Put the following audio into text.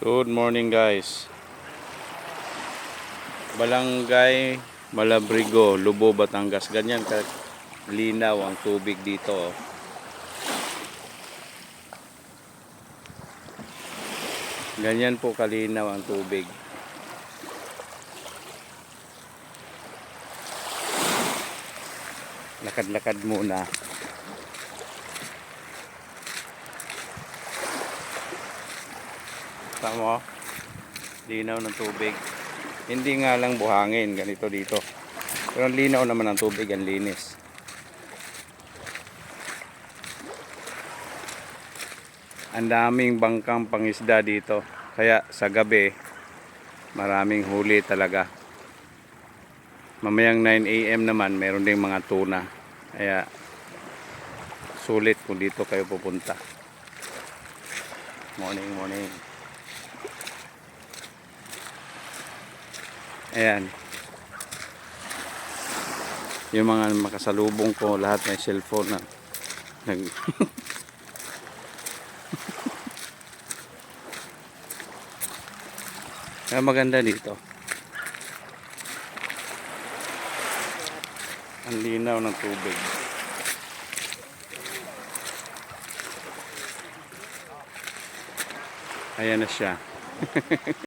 Good morning guys. Barangay Malabrigo, Lubo, Batangas. Ganyan kalinaw ang tubig dito. Ganyan po kalinaw ang tubig. Lakad-lakad muna. Tama, linaw ng tubig. Hindi nga lang buhangin, ganito dito. Pero ang linaw naman ng tubig, ang linis. Ang daming bangkang pangisda dito. Kaya sa gabi, maraming huli talaga. Mamayang 9 AM naman, meron ding mga tuna. Kaya sulit kung dito kayo pupunta. Morning. Ayan. Yung mga makasalubong ko, lahat may cellphone na Kaya maganda dito. Ang linaw ng tubig. Ayan na siya.